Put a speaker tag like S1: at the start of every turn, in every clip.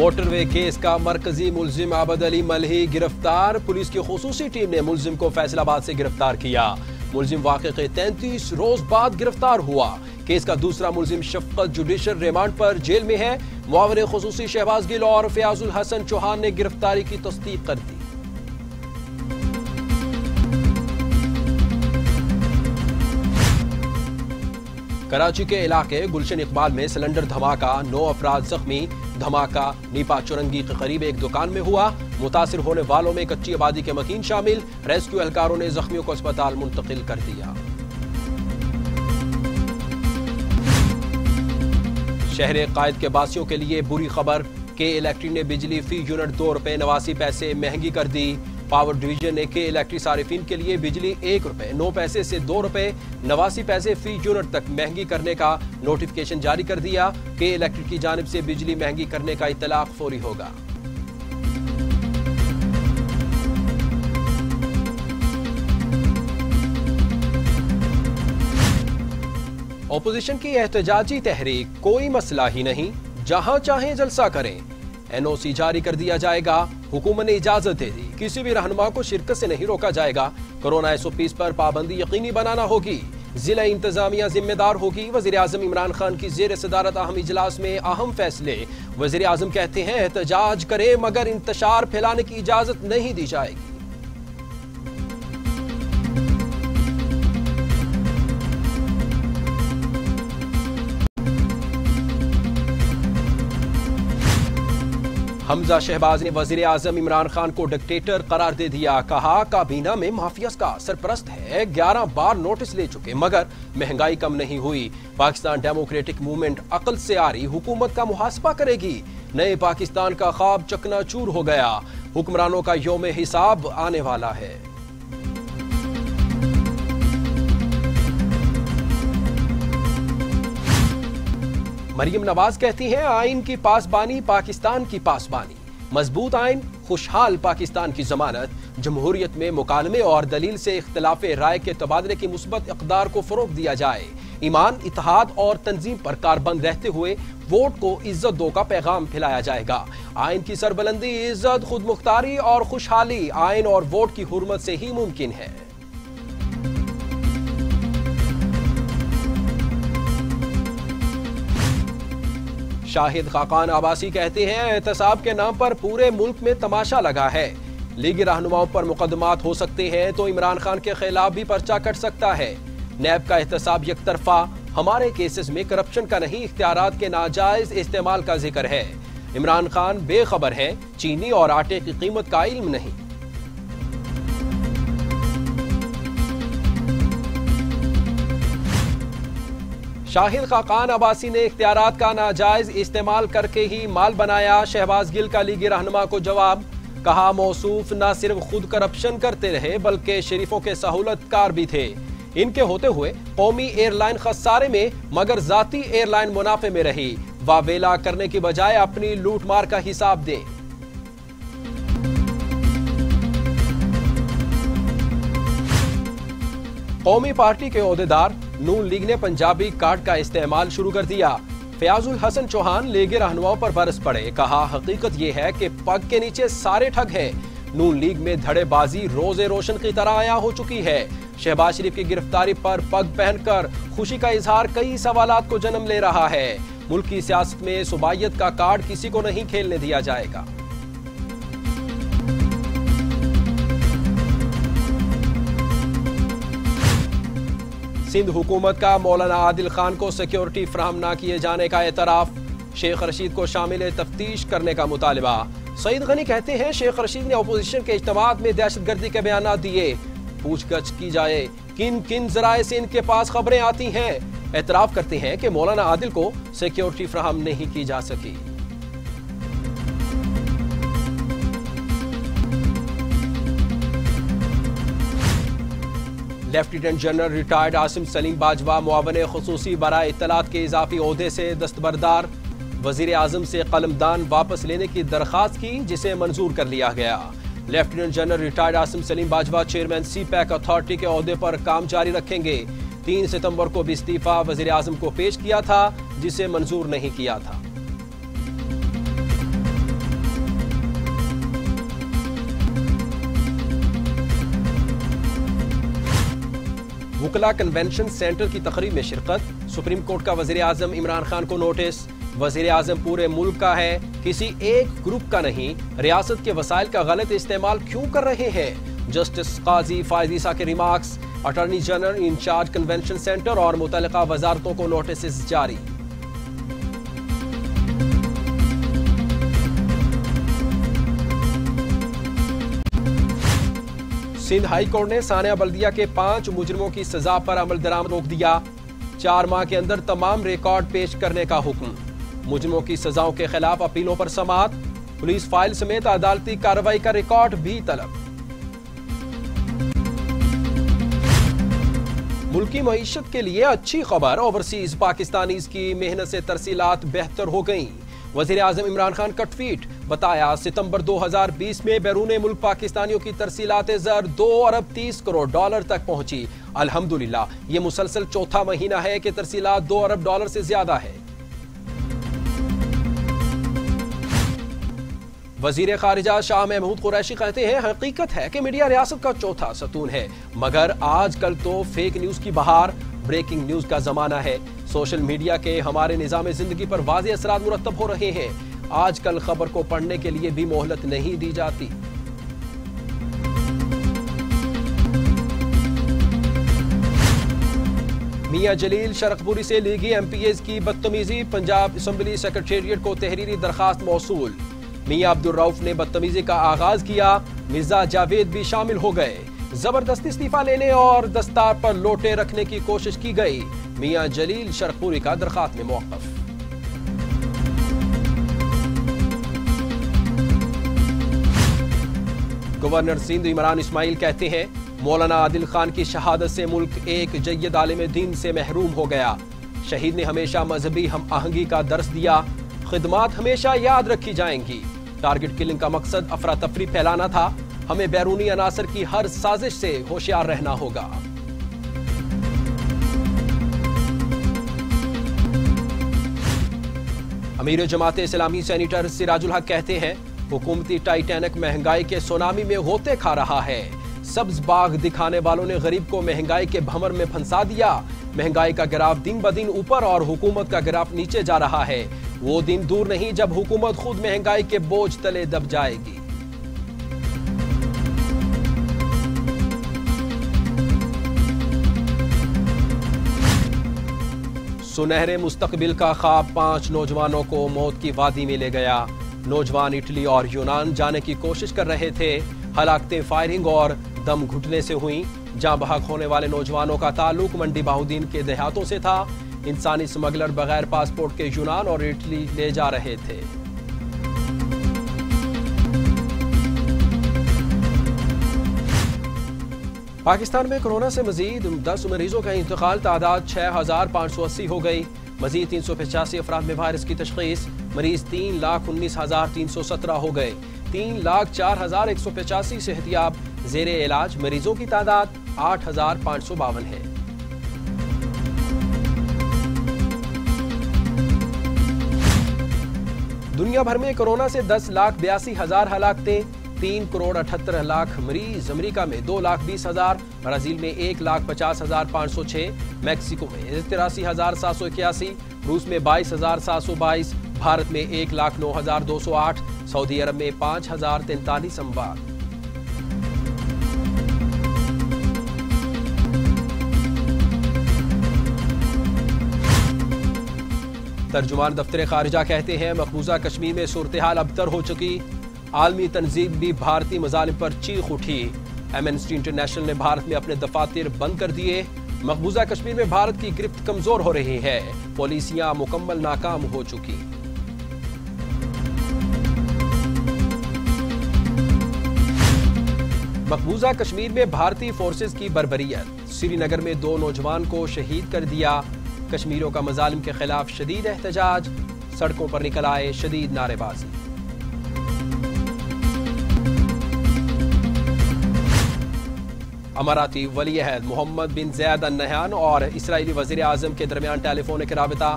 S1: Motorway case का मरकजी मुलजिम आबद अली मलही गिरफ्तार। पुलिस की खुसूसी टीम ने मुलजिम को फैसलाबाद से गिरफ्तार किया। मुलजिम वाक़े के 33 रोज बाद गिरफ्तार हुआ। केस का दूसरा मुलजिम शफकत जुडिशल रिमांड पर जेल में है। मुआविन खुसूसी शहबाज गिल और फयाजुल हसन चौहान ने गिरफ्तारी की तस्दीक कर दी। कराची के इलाके गुलशन इकबाल में सिलेंडर धमाका, 9 अफराद जख्मी। धमाका नीपा चुरंगी के करीब एक दुकान में हुआ। मुतासिर होने वालों में कच्ची आबादी के मकीन शामिल। रेस्क्यू एहलकारों ने जख्मियों को अस्पताल मुंतकिल कर दिया। शहर कायद के बासियों के लिए बुरी खबर। के इलेक्ट्रिक ने बिजली फी यूनिट ₹2.89 महंगी कर दी। पावर डिवीजन ने के इलेक्ट्रिक सारिफिन के लिए बिजली ₹1.09 से ₹2.89 फी यूनिट तक महंगी करने का नोटिफिकेशन जारी कर दिया। के इलेक्ट्रिक की जानिब से बिजली महंगी करने का इतलाक फौरी होगा। ओपोजिशन की एहतजाजी तहरीक, कोई मसला ही नहीं, जहां चाहें जलसा करें। NOC जारी कर दिया जाएगा। हुकूमत ने इजाजत दे दी, किसी भी रहनुमा को शिरकत से नहीं रोका जाएगा। कोरोना SOPs पर पाबंदी यकीनी बनाना होगी। जिला इंतजामिया जिम्मेदार होगी। वजीर आजम इमरान खान की जेर सदारत अहम इजलास में अहम फैसले। वजीर आजम कहते हैं एहतजाज करें मगर इंतशार फैलाने की इजाजत नहीं दी जाएगी। हमजा शहबाज ने वजीर आजम इमरान खान को डिक्टेटर करार दे दिया। कहा काबीना में माफियाज का सरपरस्त है। 11 बार नोटिस ले चुके मगर महंगाई कम नहीं हुई। पाकिस्तान डेमोक्रेटिक मूवमेंट अकल से आ रही हुकूमत का मुहासबा करेगी। नए पाकिस्तान का ख्वाब चकनाचूर हो गया। हुक्मरानों का यौम हिसाब आने वाला है। मरियम नवाज कहती हैं आइन की पासबानी पाकिस्तान की पासबानी। मजबूत आइन खुशहाल पाकिस्तान की जमानत। जमहूरियत में मुकालमे और दलील से इख्तिलाफ राय के तबादले की मुस्बत इक़दार को फरोग दिया जाए। ईमान, इत्तेहाद और तंजीम पर कारबंद रहते हुए वोट को इज्जत दो का पैगाम फैलाया जाएगा। आइन की सरबलंदी, इज्जत, खुद मुख्तारी और खुशहाली आइन और वोट की हुर्मत से ही मुमकिन है। शाहिद खाकान आबासी कहते हैं एहतसाब के नाम पर पूरे मुल्क में तमाशा लगा है। लीगी रहनुमाओं पर मुकदमात हो सकते हैं तो इमरान खान के खिलाफ भी पर्चा कट सकता है। नैब का एहतसाब यकतरफा, हमारे केसेस में करप्शन का नहीं इख्तियारात के नाजायज इस्तेमाल का जिक्र है। इमरान खान बेखबर हैं, चीनी और आटे की कीमत का इल्म नहीं। शाहिद खाकान अब्बासी ने इख्तियारात का नाजायज इस्तेमाल करके ही माल बनाया। शहबाज गिल का लीगी रहनुमा को जवाब। कहा मौसूफ न सिर्फ खुद करप्शन करते रहे बल्कि शरीफों के सहूलतकार भी थे। इनके होते हुए कौमी एयरलाइन खसारे में मगर जाती एयरलाइन मुनाफे में रही। वावेला करने की बजाय अपनी लूटमार का हिसाब दें। कौमी पार्टी के ओहदेदार नून लीग ने पंजाबी कार्ड का इस्तेमाल शुरू कर दिया। फयाजुल हसन चौहान लीगी रहनुमाओं पर बरस पड़े। कहा हकीकत यह है कि पग के नीचे सारे ठग हैं। नून लीग में धड़ेबाजी रोजे रोशन की तरह आया हो चुकी है। शहबाज शरीफ की गिरफ्तारी पर पग पहनकर खुशी का इजहार कई सवालात को जन्म ले रहा है। मुल्क की सियासत में सुबाइयत का कार्ड किसी को नहीं खेलने दिया जाएगा। सिंध हुकूमत का मौलाना आदिल खान को सिक्योरिटी फराहम न किए जाने का एतराफ। शेख रशीद को शामिल तफ्तीश करने का मुतालबा। सईद गनी कहते हैं शेख रशीद ने अपोजिशन के इज्तिमात में दहशतगर्दी के बयान दिए। पूछगछ की जाए किन किन जराए से इनके पास खबरें आती हैं। एतराफ करते हैं कि मौलाना आदिल को सिक्योरिटी फराहम नहीं की जा सकी। Lieutenant general retired Asim Saleem Bajwa मुआवने खुसूसी बराए इत्तलात के इजाफी ओहदे से दस्तबरदार। वजीर आजम से कलमदान वापस लेने की दरखास्त की जिसे मंजूर कर लिया गया। Lieutenant general retired Asim Saleem Bajwa chairman CPAC authority के ओहदे पर काम जारी रखेंगे। 3 सितंबर को भी इस्तीफा वजीर आजम को पेश किया था जिसे मंजूर नहीं किया था। वुकला कन्वेंशन सेंटर की तकरीब में शिरकत। सुप्रीम कोर्ट का वजीर आजम इमरान खान को नोटिस। वजीर आजम पूरे मुल्क का है, किसी एक ग्रुप का नहीं। रियासत के वसाइल का गलत इस्तेमाल क्यों कर रहे हैं? जस्टिस काजी फायद ईसा के remarks. Attorney general incharge convention centre और मुतल्लिका वजारतों को नोटिस जारी। सिंध हाई कोर्ट ने सानिया बल्दिया के 5 मुजरिमों की सजा पर अमल दरामद रोक दिया। 4 माह के अंदर तमाम रिकॉर्ड पेश करने का हुक्म। मुजरिमों की सजाओं के खिलाफ अपीलों पर समाअत। पुलिस फाइल समेत अदालती कार्रवाई का रिकॉर्ड भी तलब। मुल्की मईशत के लिए अच्छी खबर, ओवरसीज पाकिस्तानीज की मेहनत से तरसीलात बेहतर हो गई। वजीर आजम इमरान खान का ट्वीट, बताया सितंबर 2020 में बैरून मुल्क पाकिस्तानियों की तरसीलात ज़र 2 अरब 30 करोड़ डॉलर तक पहुंची। अल्हम्दुलिल्लाह, ये मुसलसल चौथा महीना है कि तरसीलात 2 अरब डॉलर से ज्यादा है। वजीर खारिजा शाह महमूद कुरैशी कहते हैं, हकीकत है कि मीडिया रियासत का चौथा सतून है, मगर आजकल तो फेक न्यूज की बहार, ब्रेकिंग न्यूज का जमाना है। सोशल मीडिया के हमारे निजाम जिंदगी पर वाज़ेह असरात मुरतब हो रहे हैं। आजकल खबर को पढ़ने के लिए भी मोहलत नहीं दी जाती। मियां जलील शरकपुरी से लीगी MPAs की बदतमीजी। पंजाब असम्बली सेक्रेटेरिएट को तहरीरी दरखास्त मौसूल। मियां अब्दुल रऊफ ने बदतमीजी का आगाज किया, मिर्जा जावेद भी शामिल हो गए। जबरदस्ती इस्तीफा लेने और दस्तार पर लोटे रखने की कोशिश की गई। मियां जलील शरकपुरी का दरखास्त में मौक़िफ़। गवर्नर सिंध इमरान इस्माइल कहते हैं, मौलाना आदिल खान की शहादत से मुल्क एक जय्यद आलिम दीन से महरूम हो गया। शहीद ने हमेशा मजहबी हम आहंगी का दर्स दिया। खिदमात हमेशा याद रखी जाएंगी। टारगेट किलिंग का मकसद अफरा तफरी फैलाना था। हमें बैरूनी अनासर की हर साजिश से होशियार रहना होगा। अमीर जमात इस्लामी सेनेटर सिराजुल हक कहते हैं, हुकूमती टाइटैनिक महंगाई के सुनामी में गोते खा रहा है। सब्ज बाग दिखाने वालों ने गरीब को महंगाई के भंवर में फंसा दिया। महंगाई का ग्राफ दिन ब दिन ऊपर और हुकूमत का ग्राफ नीचे जा रहा है। वो दिन दूर नहीं जब हुकूमत खुद महंगाई के बोझ तले दब जाएगी। सुनहरे मुस्तकबिल का ख्वाब 5 नौजवानों को मौत की वादी में ले गया। नौजवान इटली और यूनान जाने की कोशिश कर रहे थे। हलाकतें फायरिंग और दम घुटने से हुई। जाँ बहक होने वाले नौजवानों का ताल्लुक मंडी बाहुद्दीन के देहातों से था। इंसानी स्मगलर बगैर पासपोर्ट के यूनान और इटली ले जा रहे थे। पाकिस्तान में कोरोना से मजीद 10 मरीजों का इंतकाल। तादाद 6580 हो गई। मजीद 385 अफराद में वायरस की तशखीस। मरीज 3,19,317 हो गए। 3,04,185 सेहतियाब। जेरे इलाज मरीजों की तादाद 8,552 है। दुनिया भर में कोरोना से 10,82,000 हलाकतें। 3,78,00,000 मरीज। अमेरिका में 2,20,000, ब्राजील में 1,50,506, मैक्सिको में 83,781, रूस में 22,722, भारत में 1,09,208, सऊदी अरब में 5,043 अमवात। तर्जुमान दफ्तर खारिजा कहते हैं, मकबूजा कश्मीर में सूरत हाल अबतर हो चुकी। आलमी तंजीम भी भारतीय मजालिम पर चीख उठी। एमनेस्टी इंटरनेशनल ने भारत में अपने दफातर बंद कर दिए। मकबूजा कश्मीर में भारत की गिरफ्त कमजोर हो रही है। पॉलिसियां मुकम्मल नाकाम हो चुकी। मकबूजा कश्मीर में भारतीय फोर्सेस की बर्बरियत। श्रीनगर में 2 नौजवान को शहीद कर दिया। कश्मीरियों का मजालिम के खिलाफ शदीद एहतजाज। सड़कों पर निकल आए शदीद नारेबाजी। अमाराती वली अहद मोहम्मद बिन ज़ैद अल नहयान और इसराइली वज़ीर आज़म के दरमियान टेलीफोनिक राबिता।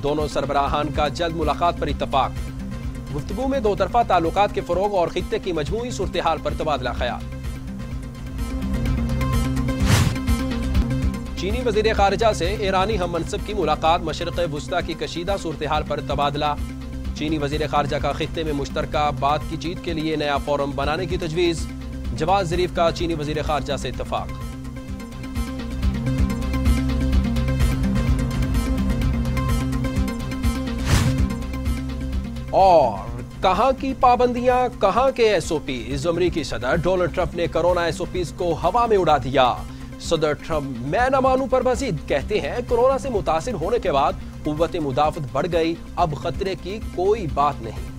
S1: दोनों सरबराहान का जल्द मुलाकात पर इत्तफाक। गुफ्तगू में 2 तरफा ताल्लुकात के फ़रोग़ और खित्ते की मजमूई सूरत हाल पर तबादला ख्याल। चीनी वजीर खारजा से ईरानी हम मनसब की मुलाकात, मशरिक़ वुस्ता की कशीदा सूरत हाल पर तबादला। चीनी वजीर खारजा का खित्ते में मुश्तरका बातचीत के लिए नया फोरम बनाने की तजवीज़। जवाद ज़रीफ का चीनी वजीर खारजा से इत्तफाक। और कहां की पाबंदियां, कहां के एसओपीज। अमरीकी सदर डोनाल्ड ट्रंप ने कोरोना एसओपीज को हवा में उड़ा दिया। सदर ट्रंप मैं न मानूं पर मजीद कहते हैं कोरोना से मुतासिर होने के बाद कुव्वत मुदाफत बढ़ गई, अब खतरे की कोई बात नहीं।